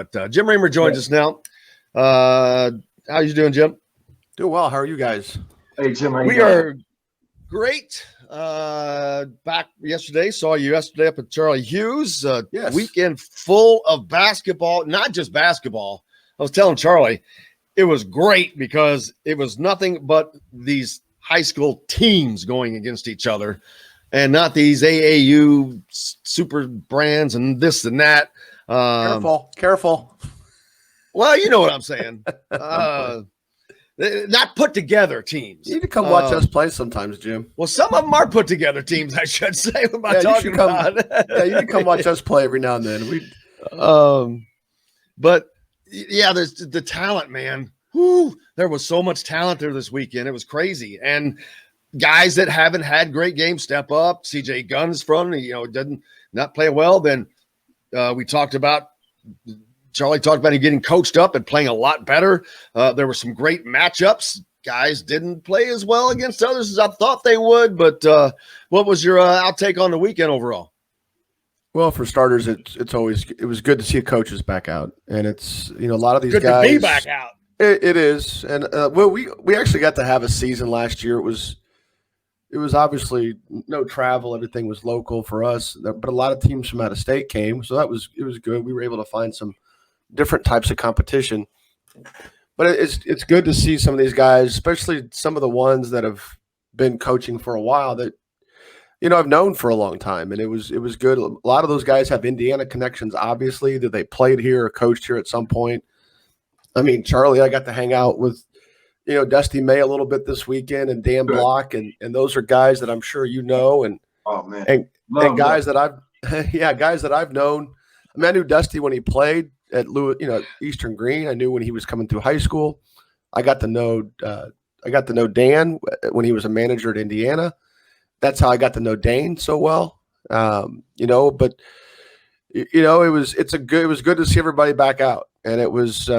But Jim Reamer joins us now. How you doing, Jim? Doing well. How are you guys? Hey, Jim. We are great. Back yesterday. Saw you yesterday up at Charlie Hughes. Yes. Weekend full of basketball, not just basketball. I was telling Charlie, it was great because it was nothing but these high school teams going against each other and not these AAU super brands and this and that. Careful. Well, you know what I'm saying. Not put together teams. You need to come watch us play sometimes, Jim. Well, some of them are put together teams, I should say. What am I talking about? You need to come watch us play every now and then. But yeah, there's the talent, man. Whew, there was so much talent there this weekend. It was crazy. And guys that haven't had great games step up. CJ Gunn's from, didn't not play well. Then we talked about Charlie talked about him getting coached up and playing a lot better. There were some great matchups. Guys didn't play as well against others as I thought they would. But what was your outtake on the weekend overall? Well, for starters, it was good to see coaches back out, and it's a lot of these good guys to be back out. It is, and we actually got to have a season last year. It was obviously no travel; everything was local for us, but a lot of teams from out of state came, so it was good. We were able to find some different types of competition, but it's good to see some of these guys, especially some of the ones that have been coaching for a while that I've known for a long time, and it was good. A lot of those guys have Indiana connections, obviously, that they played here or coached here at some point. I mean, Charlie, I got to hang out with Dusty May a little bit this weekend, and Dan Block, and those are guys that I'm sure and oh man, and guys that I've known. I mean, I knew Dusty when he played at Eastern Green. I knew when he was coming through high school. I got to know Dan when he was a manager at Indiana. That's how I got to know Dane so well. But it was good to see everybody back out, and it was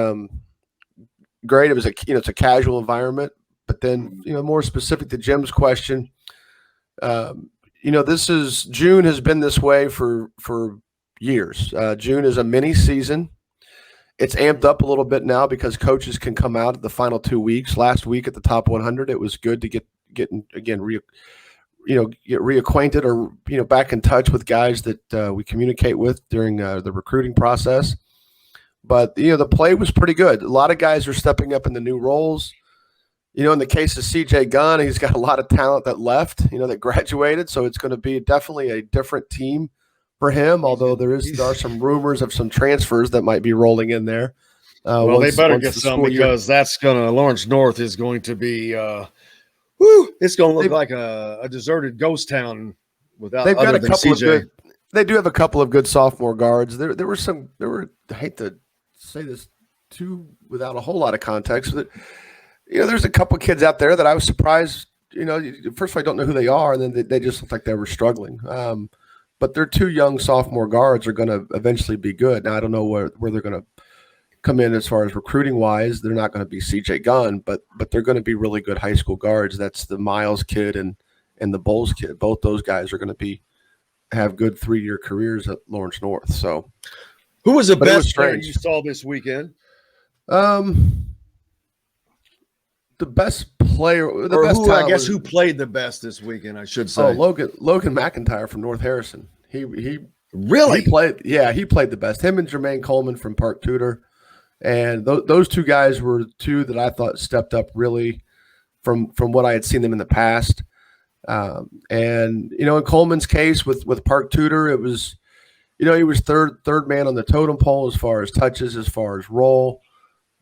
great. It was it's a casual environment, but then more specific to Jim's question, this is June has been this way for years. June is a mini season. It's amped up a little bit now because coaches can come out at the final 2 weeks. Last week at the top 100, it was good to get again get reacquainted or back in touch with guys that we communicate with during the recruiting process. But the play was pretty good. A lot of guys are stepping up in the new roles. In the case of CJ Gunn, he's got a lot of talent that left, that graduated. So it's going to be definitely a different team for him. Although there are some rumors of some transfers that might be rolling in there. Well, they better get some because Lawrence North is going to be. It's going to look like a deserted ghost town without. They've got a couple CJ. of good. They do have a couple of good sophomore guards. There were. I hate to say this too without a whole lot of context, but there's a couple of kids out there that I was surprised. First of all, I don't know who they are, and then they just looked like they were struggling. But their two young sophomore guards are going to eventually be good. Now I don't know where they're going to come in as far as recruiting wise. They're not going to be CJ Gunn, but they're going to be really good high school guards. That's the Miles kid and the Bowles kid. Both those guys are going to have good 3-year careers at Lawrence North. So, who was the best player you saw this weekend? The best player, who played the best this weekend? I should say. Oh, Logan McIntyre from North Harrison. He really played. Yeah, he played the best. Him and Jermaine Coleman from Park Tudor. And those two guys were two that I thought stepped up really from what I had seen them in the past. And in Coleman's case with Park Tudor, it was, he was third man on the totem pole as far as touches, as far as role.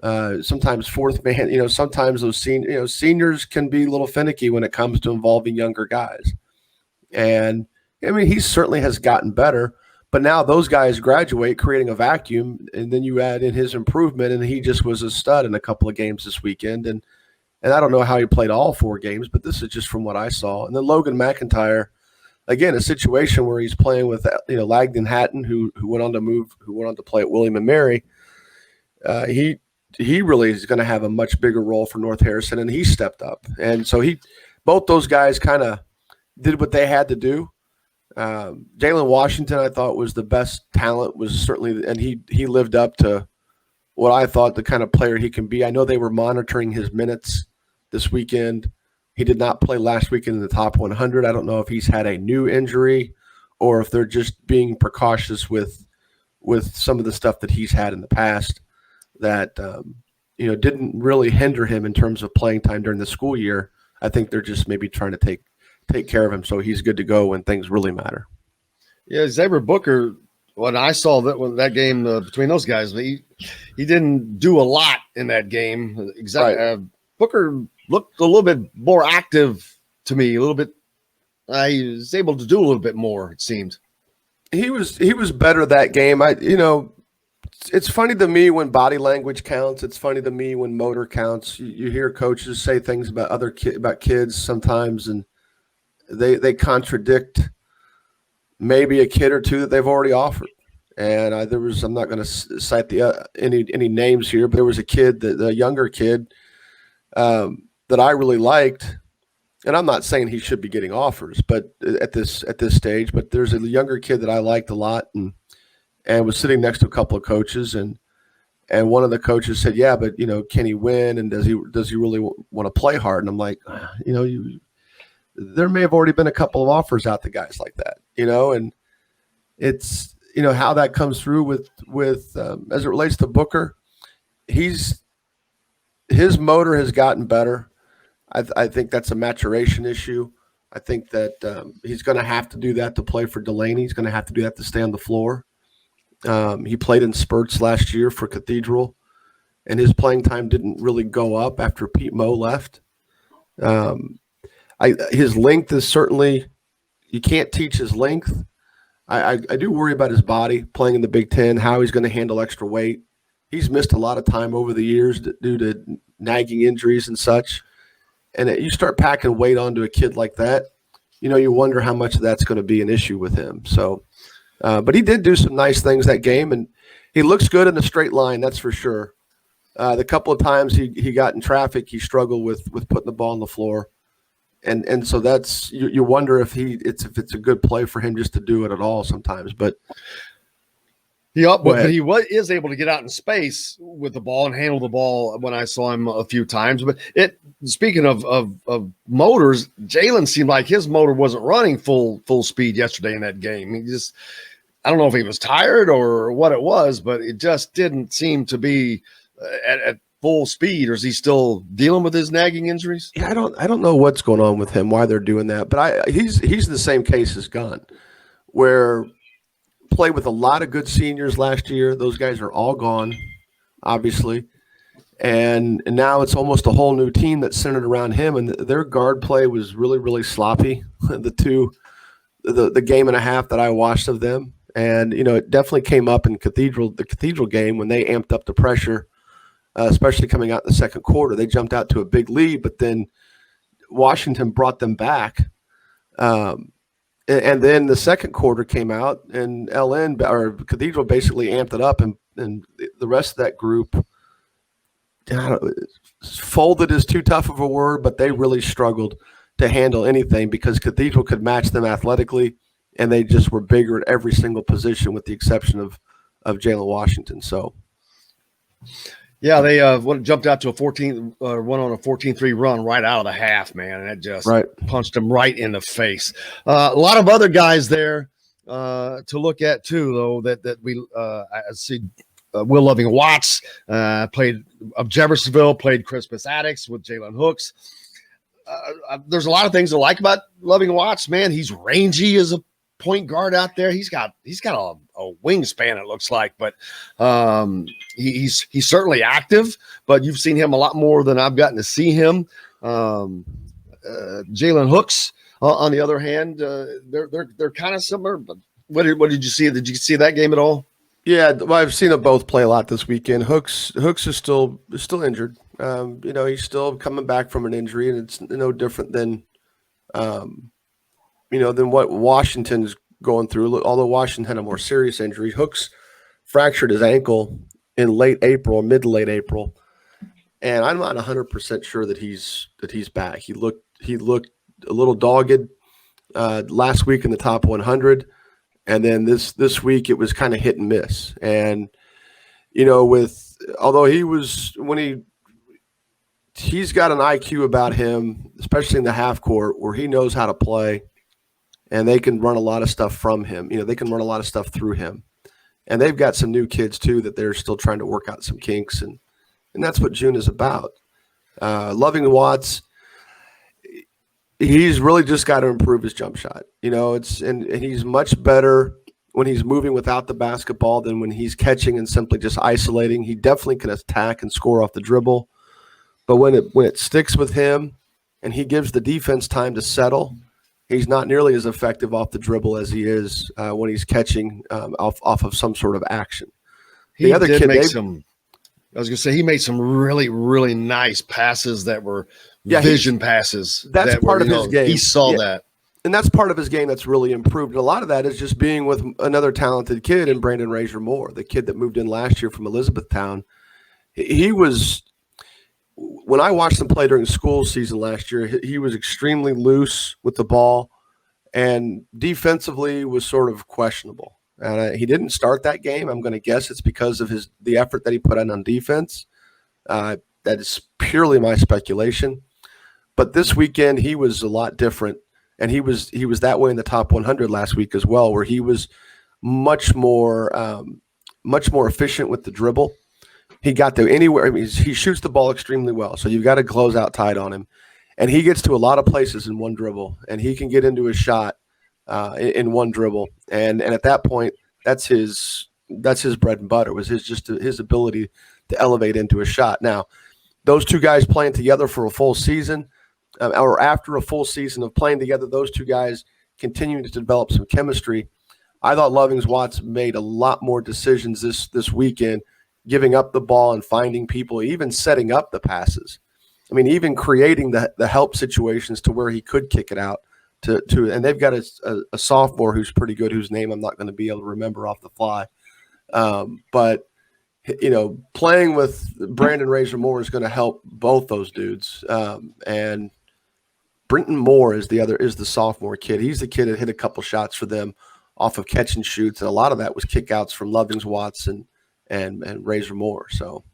Sometimes fourth man. Sometimes those seniors can be a little finicky when it comes to involving younger guys. And I mean, he certainly has gotten better. But now those guys graduate, creating a vacuum, and then you add in his improvement, and he just was a stud in a couple of games this weekend. And I don't know how he played all 4 games, but this is just from what I saw. And then Logan McIntyre, again, a situation where he's playing with Langdon Hatton, who went on to play at William and Mary. He really is going to have a much bigger role for North Harrison, and he stepped up. And so both those guys kind of did what they had to do. Jalen Washington, I thought, was the best talent, was certainly, and he lived up to what I thought the kind of player he can be. I know they were monitoring his minutes this weekend. He did not play last weekend in the top 100. I don't know if he's had a new injury or if they're just being precautious with some of the stuff that he's had in the past that didn't really hinder him in terms of playing time during the school year. I think they're just maybe trying to take care of him so he's good to go when things really matter. Yeah, Xavier Booker, when I saw that game between those guys, he didn't do a lot in that game. Exactly. Right. Booker looked a little bit more active to me, a little bit. He was able to do a little bit more, it seemed. He was better that game. It's funny to me when body language counts. It's funny to me when motor counts. You hear coaches say things about about kids sometimes, and they contradict maybe a kid or two that they've already offered. And I'm not going to cite any names here, but there was a kid, a younger kid that I really liked. And I'm not saying he should be getting offers, but at this stage, but there's a younger kid that I liked a lot and was sitting next to a couple of coaches, and one of the coaches said, "Yeah, but can he win? And does he really want to play hard?" And I'm like, there may have already been a couple of offers out to guys like that, and it's how that comes through with as it relates to Booker. His motor has gotten better. I think that's a maturation issue. I think that he's going to have to do that to play for Delaney. He's going to have to do that to stay on the floor. He played in spurts last year for Cathedral, and his playing time didn't really go up after Pete Moe left. His length is certainly – you can't teach his length. I do worry about his body playing in the Big Ten, how he's going to handle extra weight. He's missed a lot of time over the years due to nagging injuries and such. And you start packing weight onto a kid like that, you wonder how much of that's going to be an issue with him. So, but he did do some nice things that game, and he looks good in a straight line, that's for sure. The couple of times he got in traffic, he struggled with putting the ball on the floor. And so that's you wonder if it's a good play for him just to do it at all sometimes. But he is able to get out in space with the ball and handle the ball when I saw him a few times. But speaking of motors, Jalen seemed like his motor wasn't running full speed yesterday in that game. I don't know if he was tired or what it was, but it just didn't seem to be at full speed. Or is he still dealing with his nagging injuries? Yeah, I don't know what's going on with him, why they're doing that. But he's the same case as Gunn, where played with a lot of good seniors last year. Those guys are all gone, obviously. And now it's almost a whole new team that's centered around him. And their guard play was really, really sloppy. The game and a half that I watched of them. And, it definitely came up in the Cathedral game when they amped up the pressure, especially coming out in the second quarter. They jumped out to a big lead, but then Washington brought them back. And then the second quarter came out, and Cathedral basically amped it up, and the rest of that group folded is too tough of a word, but they really struggled to handle anything because Cathedral could match them athletically, and they just were bigger at every single position with the exception of Jalen Washington. So, yeah, they jumped out to a 14-3 run right out of the half, man, and it just punched them right in the face. A lot of other guys there to look at too, though. That we I see Will Loving Watts played of Jeffersonville, played Crispus Attucks with Jalen Hooks. There's a lot of things to like about Loving Watts, man. He's rangy as a point guard out there. He's got a wingspan, it looks like, but he's certainly active, but you've seen him a lot more than I've gotten to see him. Jalen Hooks, on the other hand, they're kind of similar, but what did you see? Did you see that game at all? Yeah, well, I've seen them both play a lot this weekend. Hooks is still injured. He's still coming back from an injury, and it's no different than than what Washington's going through. Although Washington had a more serious injury, Hooks fractured his ankle in mid to late April, and I'm not 100% sure that he's back. He looked a little dogged last week in the top 100, and then this week it was kind of hit and miss. And with although he's got an IQ about him, especially in the half court, where he knows how to play, and they can run a lot of stuff from him. They can run a lot of stuff through him. And they've got some new kids, too, that they're still trying to work out some kinks, and that's what June is about. Loving Watts, he's really just got to improve his jump shot. And he's much better when he's moving without the basketball than when he's catching and simply just isolating. He definitely can attack and score off the dribble. But when it sticks with him and he gives the defense time to settle, he's not nearly as effective off the dribble as he is when he's catching off of some sort of action. He made some really, really nice passes that were vision passes. That's part of his game. He saw that. And that's part of his game that's really improved. And a lot of that is just being with another talented kid in Brandon Razor Moore, the kid that moved in last year from Elizabethtown. He was – when I watched him play during school season last year, he was extremely loose with the ball and defensively was sort of questionable. And he didn't start that game. I'm going to guess it's because of the effort that he put on defense. That is purely my speculation. But this weekend he was a lot different, and he was that way in the top 100 last week as well, where he was much more efficient with the dribble. He got to anywhere. I mean, he shoots the ball extremely well, so you've got to close out tight on him. And he gets to a lot of places in one dribble, and he can get into his shot in one dribble. And at that point, that's his bread and butter, was his ability to elevate into a shot. Now, those two guys playing together for a full season, or after a full season of playing together, those two guys continuing to develop some chemistry. I thought Lovings Watts made a lot more decisions this weekend, giving up the ball and finding people, even setting up the passes. I mean, even creating the help situations to where he could kick it out to and they've got a sophomore who's pretty good, whose name I'm not going to be able to remember off the fly. But playing with Brandon Razor Moore is going to help both those dudes. And Brenton Moore is the sophomore kid. He's the kid that hit a couple shots for them off of catch and shoots, and a lot of that was kickouts from Lovings Watts and Razor Moore. So